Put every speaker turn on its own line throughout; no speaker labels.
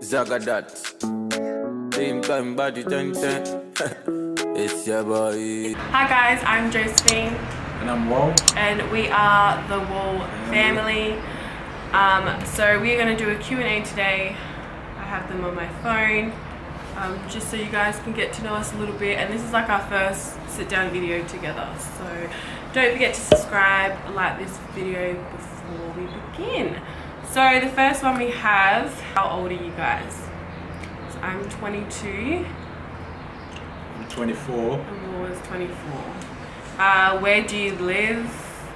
Zagadat. Same time body 10. It's your boy.
Hi guys, I'm Josephine.
And I'm Wol.
And we are the Wol Family. So we're going to do a Q&A today. I have them on my phone. Just so you guys can get to know us a little bit. And this is like our first sit down video together. So don't forget to subscribe, like this video before we begin. So the first one we have, how old are you guys? So I'm 22.
I'm 24.
And Wol is 24. Where do you live?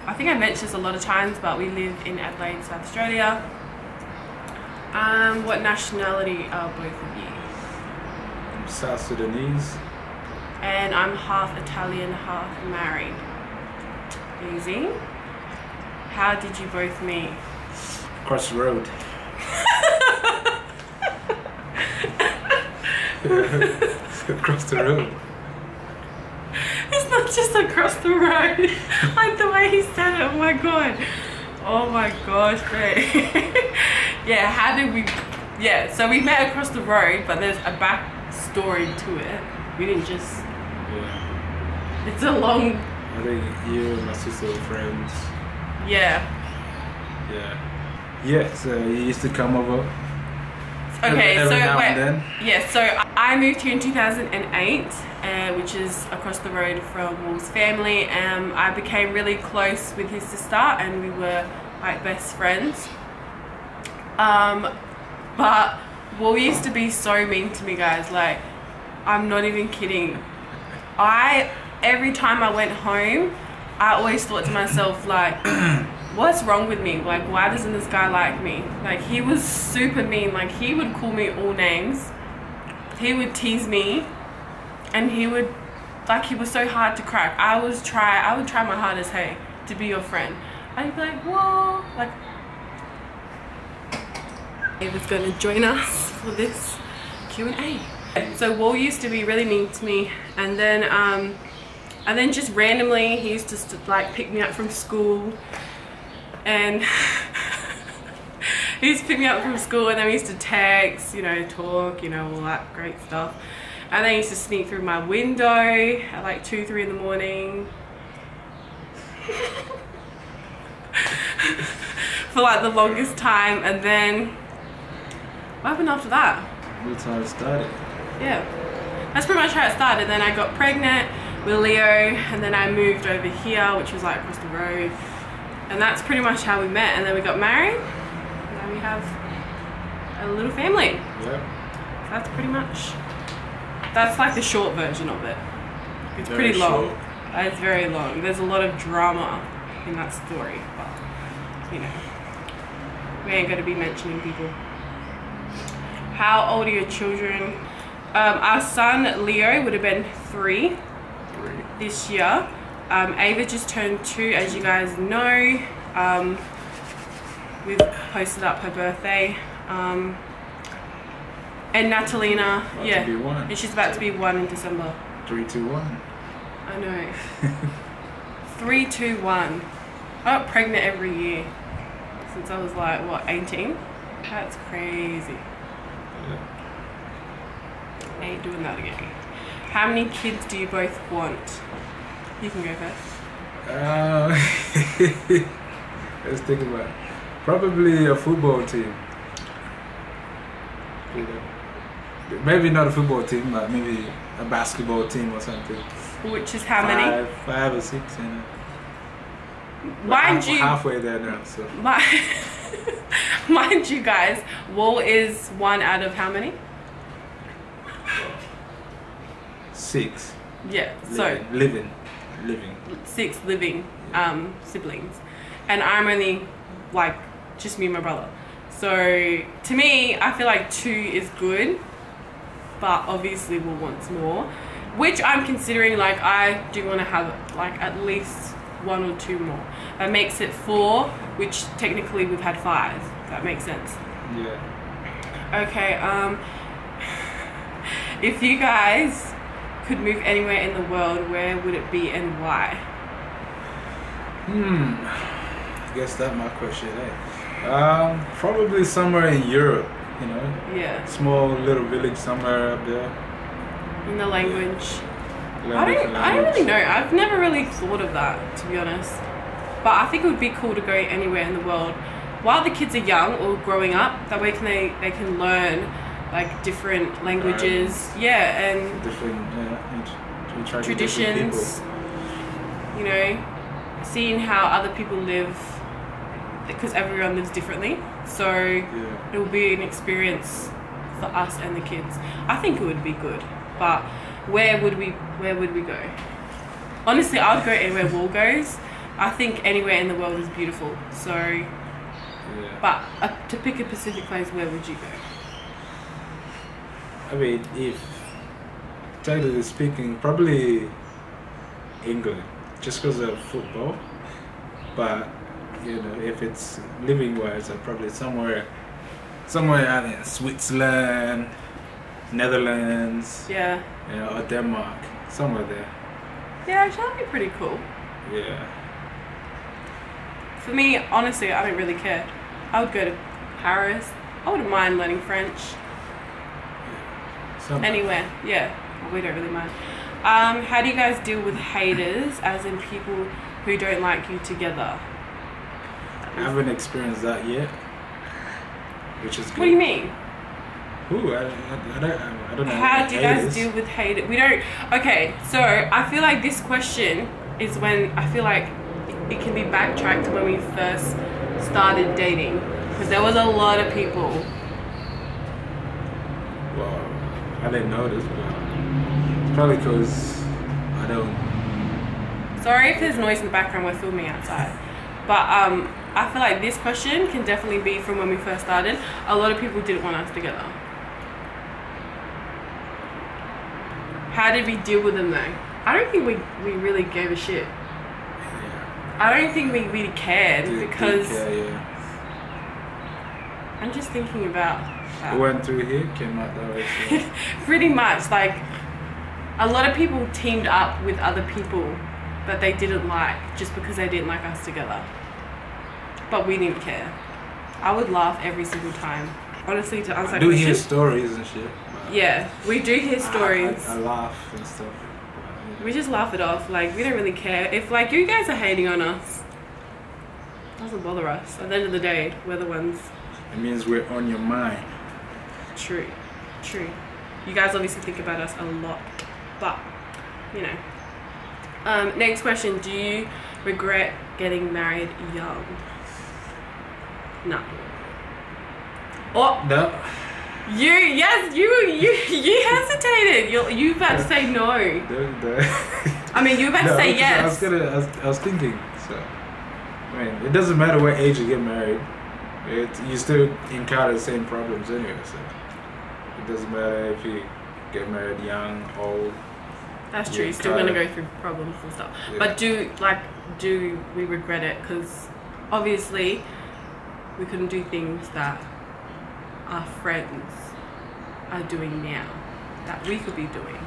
I think I mentioned this a lot of times, but we live in Adelaide, South Australia. What nationality are both of you?
I'm South Sudanese.
And I'm half Italian, half married. Easy. How did you both meet?
Across the road. Across the road.
It's not just across the road. Like the way he said it, oh my god. Oh my gosh, babe. Yeah, how did we... Yeah, so we met across the road, but there's a back story to it. We didn't just...
Yeah.
It's a long...
I think you and my sister were friends.
Yeah.
Yeah. Yeah, so you used to come over.
Okay,
every
so
now
wait.
and then.
Yeah, so I moved here in 2008, which is across the road from Wol's family. I became really close with his sister, and we were like best friends. But Wol used to be so mean to me, guys. Like, I'm not even kidding. Every time I went home, I always thought to myself, like, what's wrong with me? Like, why doesn't this guy like me? Like, he was super mean. Like, he would call me all names. He would tease me. And he would, like, he was so hard to crack. I would try my hardest, hey, to be your friend. I'd be like, whoa. Like, he was going to join us for this Q&A. So Wol used to be really mean to me. And then just randomly, he used to like pick me up from school. And he used to pick me up from school, and then we used to text, you know, talk, you know, all that great stuff. And then he used to sneak through my window at like 2, 3 in the morning. For like the longest time. And then, what happened after that?
That's how it started.
Yeah. That's pretty much how it started. Then I got pregnant with Leo, and then I moved over here, which was like across the road. And that's pretty much how we met. And then we got married. And now we have a little family.
Yeah.
So that's pretty much, that's like the short version of it. It's
Very
pretty long.
short.
It's very long. There's a lot of drama in that story, but you know, we ain't gonna be mentioning people. How old are your children? Our son Leo would have been 3 this year. Ava just turned 2, as you guys know. We've posted up her birthday. And Natalina, yeah, and she's about to be 1 in December.
3, 2, 1.
I know. 3, 2, 1. I got pregnant every year since I was like, what, 18? That's crazy.
Yeah.
I ain't doing that again. How many kids do you both want? You can go first.
Let's think about it. Probably a football team. Maybe not a football team, but maybe a basketball team or something.
Which is how many?
5 or 6, you know.
Mind you,
halfway there now, so.
Mind you guys, Wol is 1 out of how many?
6.
Yeah, so
living
6 living siblings, and I'm only like just me and my brother. So to me, I feel like 2 is good, but obviously Wol wants more, which I'm considering. Like, I do want to have like at least 1 or 2 more. That makes it 4, which technically we've had 5. That makes sense.
Yeah.
Okay. If you guys could move anywhere in the world, where would it be and why?
I guess that's my question, eh? Probably somewhere in Europe. you know,
Yeah.
small little village somewhere up there.
In the language.
Learn
I
different
don't really
language.
know. I've never really thought of that, to be honest. But I think it would be cool to go anywhere in the world while the kids are young or growing up. That way they can learn like different languages. Yeah, and
Different interact with different
traditions. You know, seeing how other people live, because everyone lives differently. So
Yeah.
it will be an experience for us and the kids. I think it would be good. But where would we go? Honestly, I would go anywhere Wol goes. I think anywhere in the world is beautiful. So,
Yeah.
but to pick a specific place, where would you go?
I mean, if technically speaking, probably England, just because of football. But you know, if it's living wise, I'd probably somewhere out in Switzerland, Netherlands,
Yeah.
you know, or Denmark, somewhere there.
Yeah, actually, that'd be pretty cool.
Yeah.
For me, honestly, I don't really care. I would go to Paris. I wouldn't mind learning French.
Somewhere.
Anywhere, yeah. We don't really mind. How do you guys deal with haters, as in people who don't like you together?
I haven't experienced that yet, which is good.
What do you mean?
Ooh, I don't know.
How do you guys
haters.
deal with haters? We don't. Okay, so I feel like this question is when I feel like it can be backtracked to when we first started dating, because there was a lot of people.
Well, I didn't notice, but it's probably because I don't.
Sorry if there's noise in the background. We're filming outside, but I feel like this question can definitely be from when we first started. A lot of people didn't want us together. How did we deal with them though? I don't think we really gave a shit.
Yeah.
I don't think we really cared because
Yeah.
I'm just thinking about that.
It went through here, came out that way. So.
Pretty much, like a lot of people teamed up with other people that they didn't like just because they didn't like us together. But we didn't care. I would laugh every single time. Honestly, to answer
I
that
do
question.
hear stories and shit. But
Yeah, we do hear stories.
I laugh and stuff. But,
We just laugh it off. Like, we don't really care. If, like, you guys are hating on us, it doesn't bother us. At the end of the day, we're the ones.
it means we're on your mind.
True. True. You guys obviously think about us a lot. But, you know. Next question. Do you regret getting married young? No. Oh,
No.
you hesitated. You about to say no. I mean, you were about to say yes.
I was thinking. So, I mean, it doesn't matter what age you get married. You still encounter the same problems anyway. So, it doesn't matter if you get married young, old.
That's true. You're still gonna go through problems and stuff.
Yeah.
But do we regret it? Because obviously we couldn't do things that our friends are doing now that we could be doing.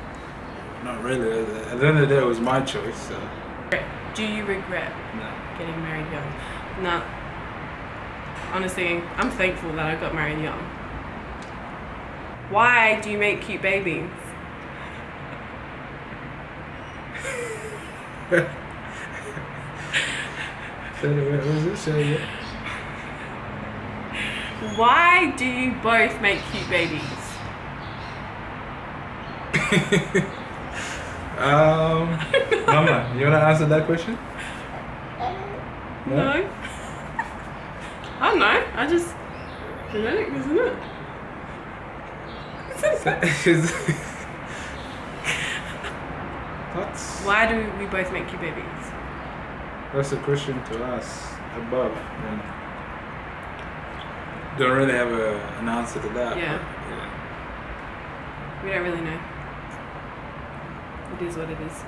Not really. At the end of the day, it was my choice. So,
Do you regret
no.
getting married young? No. Honestly, I'm thankful that I got married young. Why do you make cute babies?
What was it? Say it.
Why do you both make cute babies?
Mama, you wanna answer that question?
No. I don't know. I just genetic, isn't it? Why do we both make cute babies?
That's a question to us above. And don't really have an answer to that.
Yeah.
But, yeah.
We don't really know. It is what it is.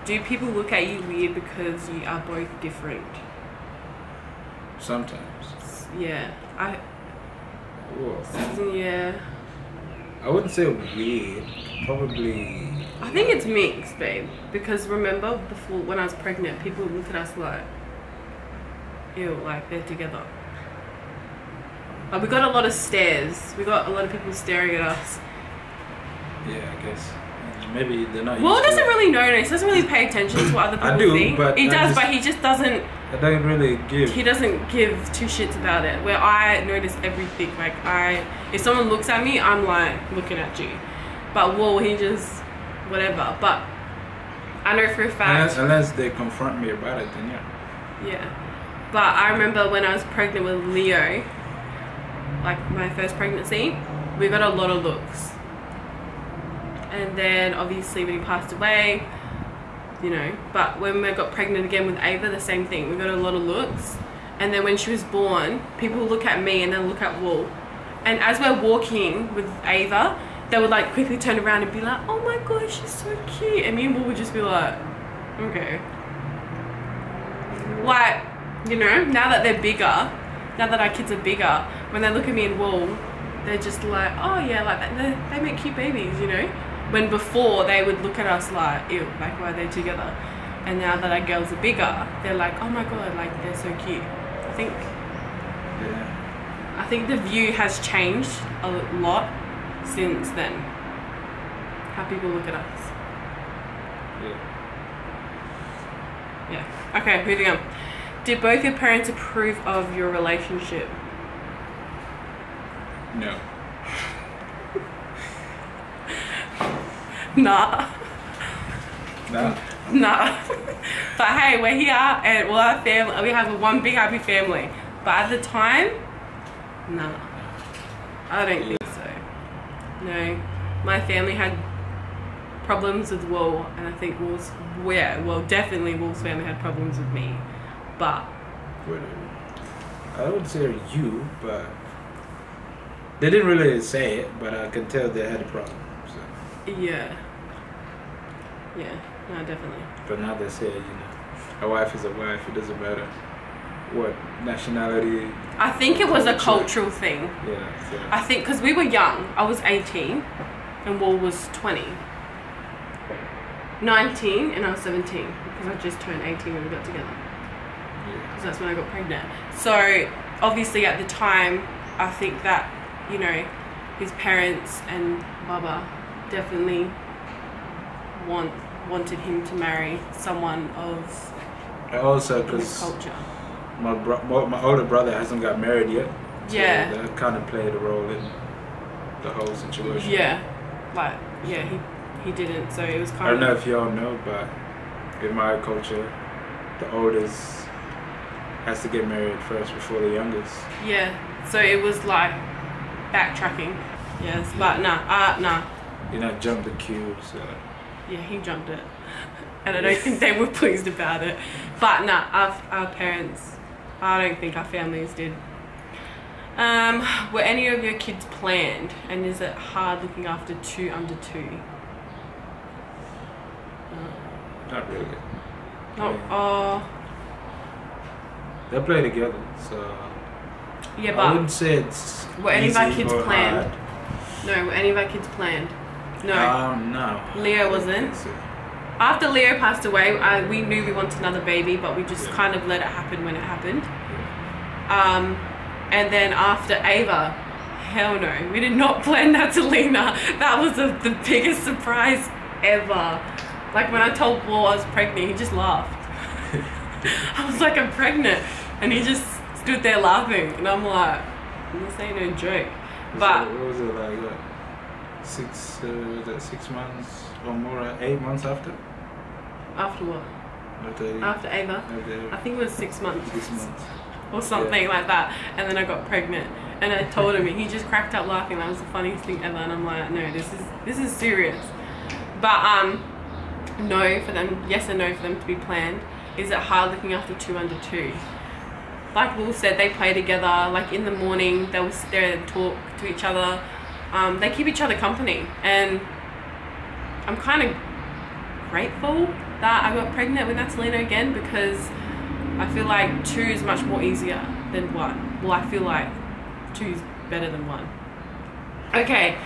Do people look at you weird because you are both different?
Sometimes.
Yeah.
Whoa.
Yeah.
I wouldn't say weird. Probably.
I think it's mixed, babe. Because remember before, when I was pregnant, people would look at us like, ew, like they're together. But we got a lot of stares. We got a lot of people staring at us.
Yeah, I guess. Maybe they're not.
Wol doesn't really notice. Doesn't really pay attention to what other people
I do,
think.
but
he does, but he just doesn't.
I don't really give.
He doesn't give two shits about it. Where I notice everything. Like if someone looks at me, I'm like looking at you. But Wol, he just whatever. But I know for a fact.
Unless they confront me about it, then yeah.
Yeah. But I remember when I was pregnant with Leo, like my first pregnancy, we got a lot of looks. And then obviously when he passed away, you know, but when we got pregnant again with Ava, the same thing. We got a lot of looks. And then when she was born, people would look at me and then look at Wol. And as we're walking with Ava, they would like quickly turn around and be like, oh my god, she's so cute. And me and Wol would just be like, okay. Like, you know, now that they're bigger, now that our kids are bigger, when they look at me and Wol, they're just like, oh yeah, like they make cute babies, you know. When before they would look at us like, ew, like why are they together? And now that our girls are bigger, they're like, oh my god, like they're so cute. I think the view has changed a lot since then. How people look at us. Yeah. Okay, moving on. Did both your parents approve of your relationship?
No.
Nah.
Nah.
Nah. But hey, we're here and we're a family. We have one big happy family. But at the time, nah. I don't think so. No. My family had problems with Wol, and I think definitely Wol's family had problems with me. But
I would say you, but they didn't really say it, but I could tell they had a problem. So.
Yeah. Yeah, no, definitely.
But now they say, you know, a wife is a wife. It doesn't matter what nationality.
I think it was a cultural thing.
Yeah. So.
I think because we were young. I was 18 and Wol was 20. 19 and I was 17 because I just turned 18 when we got together. Because that's when I got pregnant. So obviously at the time, I think that, you know, his parents and Baba definitely wanted him to marry someone of
also
his
because
culture.
My older brother hasn't got married yet. So
Yeah.
that kind of played a role in the whole situation.
Yeah. Like, yeah, he didn't. So it was kind of...
I don't know if y'all know, but in my culture, the oldest has to get married first before the youngest.
Yeah. So it was like backtracking. Yes. But nah.
You know, jump the queue, so...
Yeah, he jumped it. And I don't think they were pleased about it. But nah, our parents, I don't think our families did. Were any of your kids planned? And is it hard looking after two under two?
Not really.
Oh.
They play together, so...
Yeah,
I
but...
wouldn't say it's
were any of our kids
or
planned?
hard.
No, were any of our kids planned? No.
No.
Leo wasn't.
So.
After Leo passed away, we knew we wanted another baby, but we just kind of let it happen when it happened. And then after Ava, hell no, we did not plan Natalina. That was the biggest surprise ever. Like when I told Wol I was pregnant, he just laughed. I was like, I'm pregnant. And he just stood there laughing. And I'm like, this ain't no joke. But
what was it like? What? 6 months or more? 8 months after?
After what? After Ava? I think it was 6 months.
6 months.
Or something like that. And then I got pregnant. And I told him, and he just cracked up laughing. That was the funniest thing ever. And I'm like, no, this is serious. But no for them, yes and no for them to be planned. Is it hard looking after two under two? Like Wol said, they play together. Like in the morning, they will sit there and talk to each other. They keep each other company. And I'm kind of grateful that I got pregnant with Natalina again, because I feel like 2 is much more easier than 1. Well, I feel like 2 is better than 1. Okay,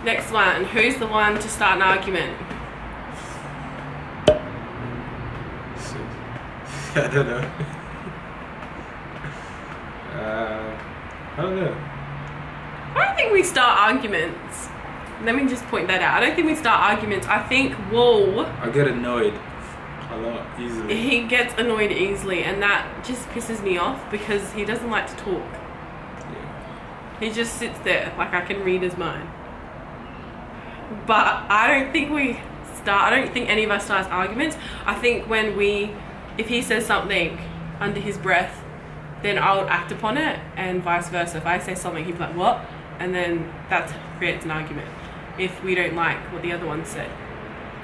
next one. Who's the one to start an argument?
I don't know. I don't know.
I don't think we start arguments. Let me just point that out. I don't think we start arguments. I think Wol,
I get annoyed a lot easily.
he gets annoyed easily, and that just pisses me off because he doesn't like to talk.
Yeah.
He just sits there like I can read his mind. But I don't think any of us starts arguments. I think if he says something under his breath, then I'll act upon it, and vice versa. If I say something, he'd be like, what? And then that creates an argument if we don't like what the other one said.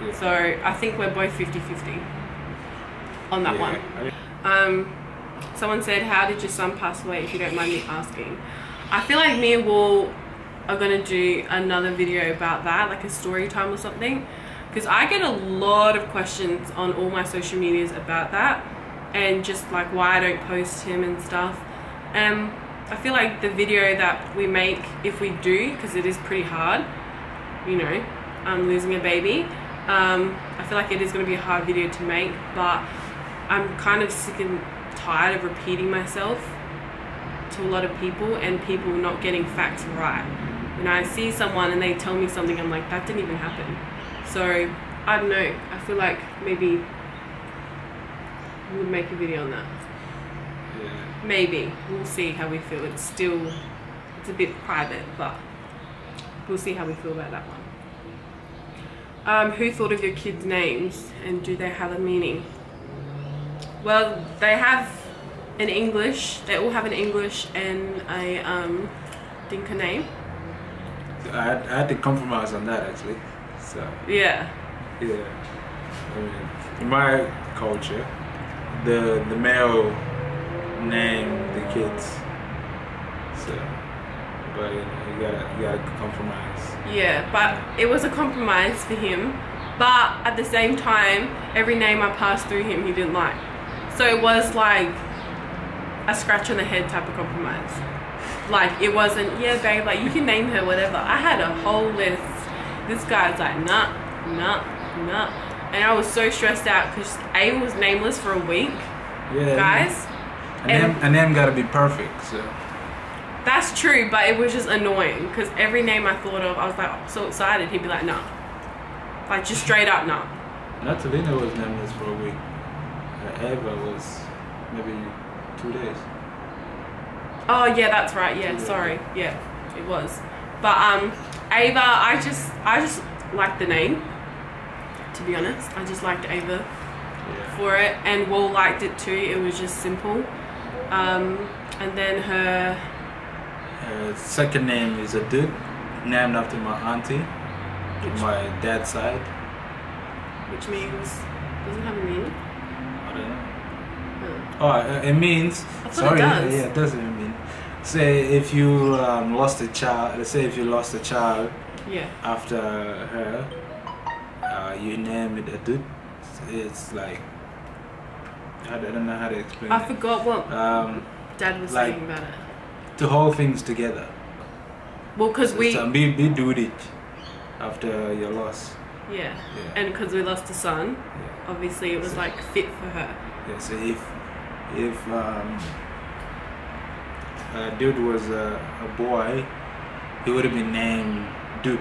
Yeah.
So I think we're both 50-50 on that one. Someone said, how did your son pass away, if you don't mind me asking? I feel like me and Wol are gonna do another video about that, like a story time or something, because I get a lot of questions on all my social medias about that, and just like why I don't post him and stuff. I feel like the video that we make, if we do, because it is pretty hard, you know, losing a baby, I feel like it is going to be a hard video to make, but I'm kind of sick and tired of repeating myself to a lot of people and people not getting facts right. When I see someone and they tell me something, I'm like, that didn't even happen. So I don't know, I feel like maybe we'll make a video on that.
Yeah.
Maybe. We'll see how we feel. It's a bit private, but we'll see how we feel about that one. Who thought of your kids' names, and do they have a meaning? Well, they have an English, they all have an English and a Dinka name.
I had to compromise on that actually. So
Yeah.
yeah. I mean, in my culture, the male name the kids. So, but you know, you gotta compromise.
Yeah, but it was a compromise for him. But at the same time, every name I passed through him, he didn't like. So it was like a scratch on the head type of compromise. Like, it wasn't, yeah, babe, like, you can name her whatever. I had a whole list. This guy's like, nah. And I was so stressed out because Ava was nameless for a week,
Yeah,
guys.
A name gotta be perfect. So
That's true, but it was just annoying because every name I thought of, I was like so excited. He'd be like, nah. Like, just straight up, nah.
Natalina was nameless for a week. Eva was maybe 2 days.
Oh yeah, that's right. Yeah, sorry. Yeah, it was. But Ava, I just liked the name. To be honest, I just liked Ava for it, and Wol liked it too. It was just simple. And then her
second name is a dude, named after my auntie, my dad's side.
which means doesn't have a meaning.
I don't know.
Oh.
Oh, it means.
I thought
Sorry,
it does.
yeah, it doesn't mean. Say if you lost a child. Let's say if you lost a child.
Yeah.
After her, you name it a dude. It's like I don't know how to explain.
I forgot what Dad was
like,
saying about it.
to hold things together.
Well, because we.
Be do it after your loss.
Yeah. And because we lost a son, obviously it was like fit for her.
Yeah. So if dude was a boy, he would have been named Dude.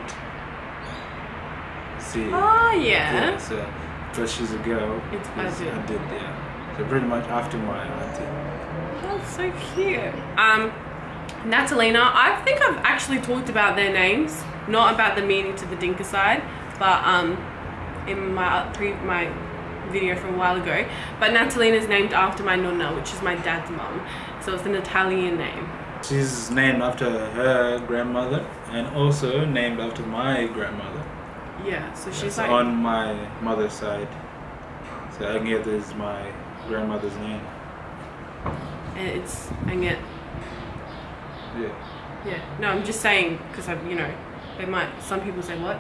See.
Oh yeah.
So because she's a girl,
It's
a dude. Yeah. So pretty much after my auntie.
That's so cute. Natalina, I think I've actually talked about their names, not about the meaning to the Dinka side, but in my video from a while ago. But Natalina is named after my nonna, which is my dad's mum, so it's an Italian name.
She's named after her grandmother and also named after my grandmother.
Yeah, so she's
That's
like
on my mother's side. So Agneta is my grandmother's name.
and it's Anget.
Yeah.
Yeah. No, I'm just saying because you know, some people say what?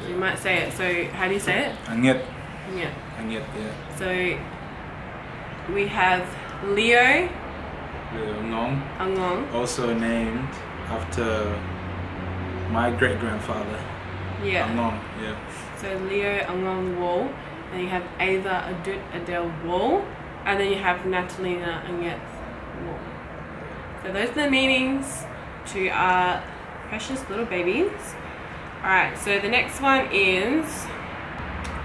So you might say it. So how do you say it?
Anget.
Yeah.
Anget, yeah.
So we have Leo
Ngong.
Angong.
Also named after my great grandfather.
Yeah.
Ngong, yeah.
So Leo Angong Wol. Then you have Ava Adut Adele Wol. And then you have Natalina Anget Wol. So those are the meanings to precious little babies. Alright, so the next one is,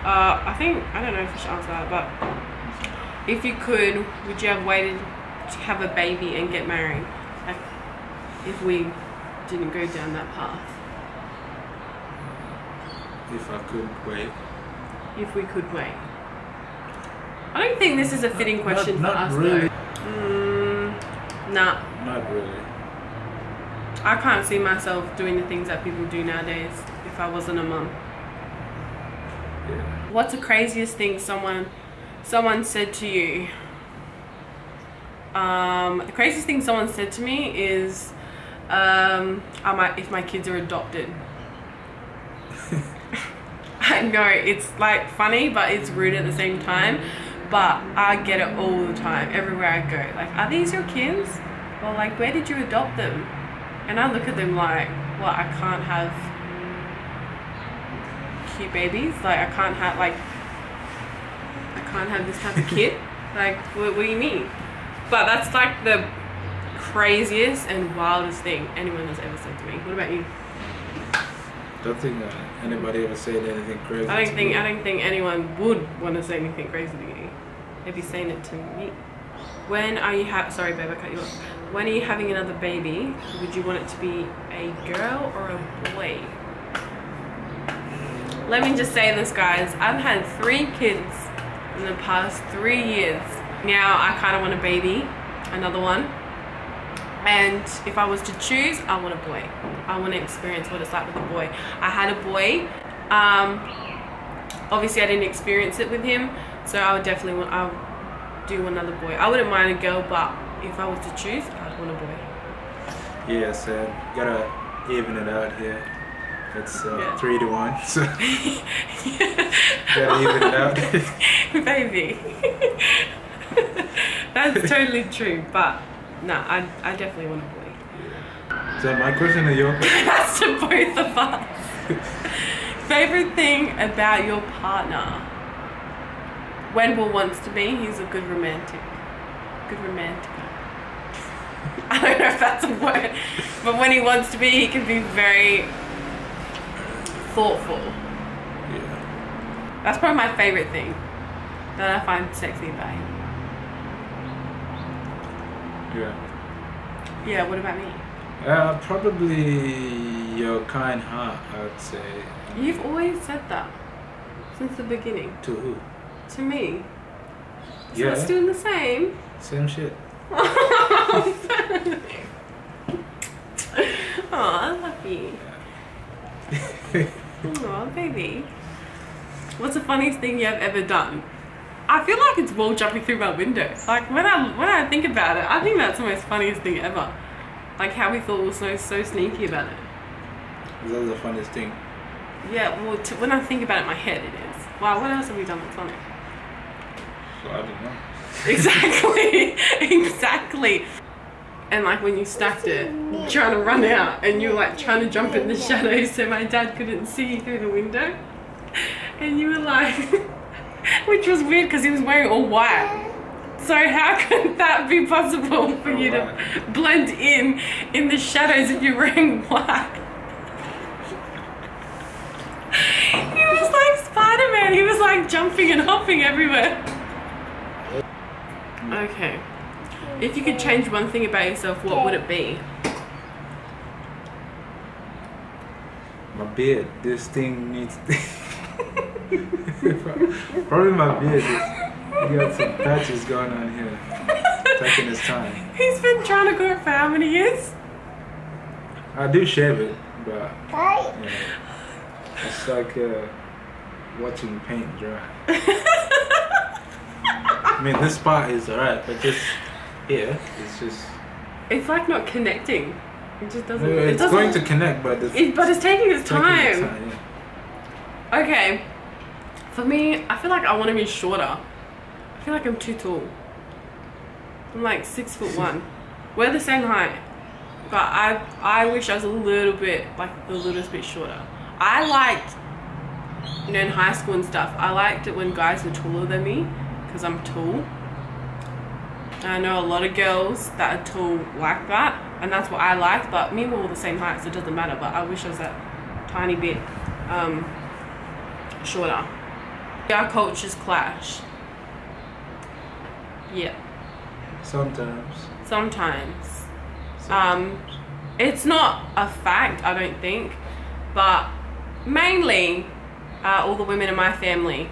I don't know if I should answer that, but if you could, would you have waited to have a baby and get married? Like, if we didn't go down that path.
If I could wait.
If we could wait. I don't think this is a fitting question for us
really.
though. Nah.
Not really.
I can't see myself doing the things that people do nowadays if I wasn't a mum.
Yeah.
What's the craziest thing someone said to you? The craziest thing someone said to me is if my kids are adopted. I know it's like funny, but it's rude at the same time. But I get it all the time, everywhere I go. Like, are these your kids? Well, like, where did you adopt them? And I look at them like, well, I can't have cute babies. Like, I can't have this type of kid. Like, what do you mean? But that's like the craziest and wildest thing anyone has ever said to me. What about you?
Don't think anybody ever said anything crazy.
I don't think anyone would want to say anything crazy to you. They'd be saying it to me. When are you sorry babe, I cut you off. When are you having another baby? Would you want it to be a girl or a boy? Let me just say this, guys. I've had 3 kids in the past 3 years. Now I kind of want a baby, another one. And if I was to choose, I want a boy. I want to experience what it's like with a boy. I had a boy. Obviously I didn't experience it with him, so I would definitely I'll do another boy. I wouldn't mind a girl, but if I was to choose, I'd want a boy.
Yeah, so gotta even it out here. It's 3 to 1, so gotta even it out.
Baby. That's totally true, but no, I definitely want a boy.
So my question or your question?
That's to both of us. Favorite thing about your partner? When Will wants to be, he's a good romantic. Good romantic. I don't know if that's a word, but when he wants to be, he can be very thoughtful.
Yeah.
That's probably my favorite thing that I find sexy about him.
Yeah.
Yeah, what about me?
Probably your kind heart, I would say.
You've always said that since the beginning.
To who?
To me. So
Yeah.
it's still the same.
Same shit.
Oh, I love you. Oh, baby. What's the funniest thing you've ever done? I feel like it's Wol jumping through my window. Like, when I think about it, I think that's the most funniest thing ever. Like, how we thought we were so sneaky about it.
Is that the funniest thing?
Yeah, well, when I think about it in my head, it is. Wow, what else have we done that's funny?
So I don't know.
Exactly. Exactly. And like when you stacked it, trying to run out, and you were like trying to jump in the shadows so my dad couldn't see you through the window. And you were like, which was weird because he was wearing all white. So how could that be possible for you to blend in the shadows if you're wearing white? He was like Spider-Man. He was like jumping and hopping everywhere. Okay. If you could change one thing about yourself, what would it be?
My beard. This thing needs... Probably my beard. You got some patches going on here. Taking his time.
He's been trying to grow it for how many years?
I do shave it, but yeah, it's like watching paint dry. I mean, this spot is alright, but just here, it's just...
It's like not connecting. It just doesn't...
It's going to connect, but it's
taking its time.
Yeah.
Okay. For me, I feel like I want to be shorter. I feel like I'm too tall. I'm like 6'1". We're the same height. But I wish I was a little bit, like the littlest bit shorter. I liked, you know, in high school and stuff, I liked it when guys were taller than me because I'm tall. And I know a lot of girls that are tall like that. and that's what I like. But me and Wol are the same height, so it doesn't matter. But I wish I was that tiny bit shorter. Our cultures clash. Yeah. Sometimes. It's not a fact, I don't think, but mainly all the women in my family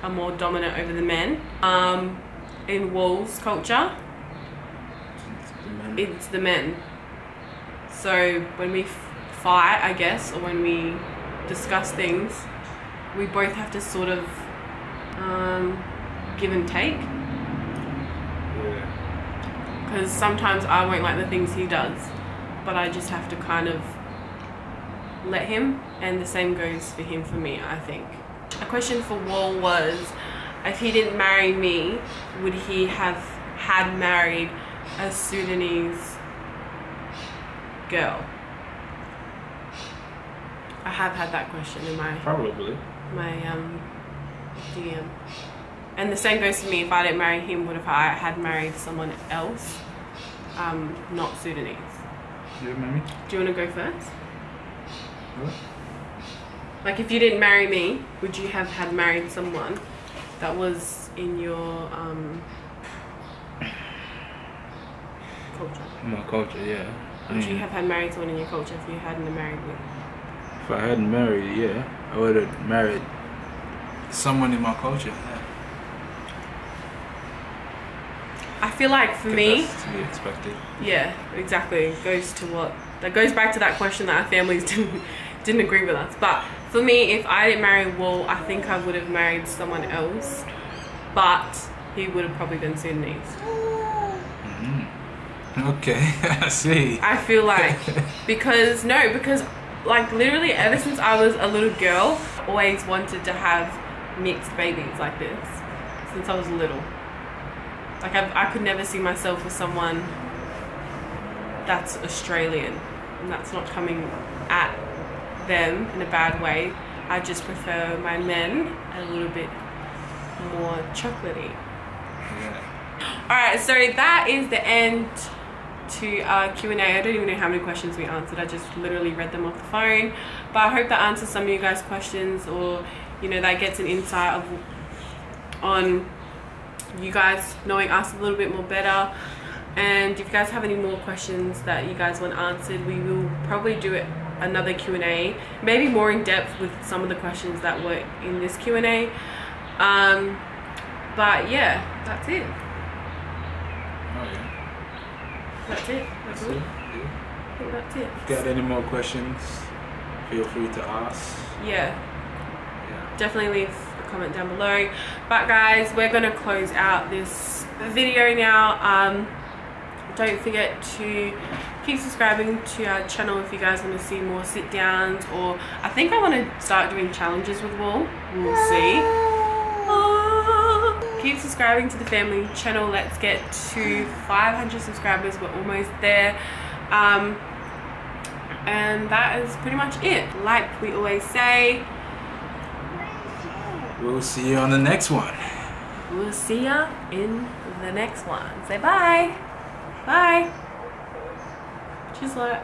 are more dominant over the men. In Wol's culture, it's the men. So when we fight, I guess, or when we discuss things, we both have to sort of give and take. Because sometimes I won't like the things he does, but I just have to kind of let him, and the same goes for him for me, I think. A question for Wol was, if he didn't marry me, would he have had married a Sudanese girl? I have had that question in my DM. And the same goes for me. If I didn't marry him, would have I had married someone else, not Sudanese?
You marry me?
Do you want to go first?
What?
Like, if you didn't marry me, would you have had married someone that was in your culture?
My culture, yeah.
Would you have had married someone in your culture if you hadn't married me?
If I hadn't married, yeah, I would have married someone in my culture. Yeah.
I feel like for me,
that's to be expected.
Yeah, exactly. That goes back to that question that our families didn't agree with us. But for me, if I didn't marry Wol, I think I would have married someone else, but he would have probably been Sudanese.
Okay, I see.
I feel like because like literally ever since I was a little girl, I always wanted to have mixed babies like this since I was little. Like I could never see myself with someone that's Australian, and that's not coming at them in a bad way. I just prefer my men a little bit more chocolatey.
Yeah.
Alright, so that is the end to our Q&A. I don't even know how many questions we answered. I just literally read them off the phone. But I hope that answers some of you guys' questions, or you know, that gets an insight on you guys knowing us a little bit more better. And if you guys have any more questions that you guys want answered, we will probably do another Q&A, maybe more in depth with some of the questions that were in this Q&A. But yeah, that's it.
Oh yeah.
That's it.
That's it. Yeah.
I think that's it.
If you got any more questions, feel free to ask.
Yeah. Definitely leave a comment down below. But guys, we're gonna close out this video now. Don't forget to keep subscribing to our channel if you guys want to see more sit downs, or I think I want to start doing challenges with Wol. We'll see. Keep subscribing to the family channel. Let's get to 500 subscribers. We're almost there. And that is pretty much it. Like we always say,
we'll see you on the next one.
We'll see ya in the next one. Say bye. Bye. She's like,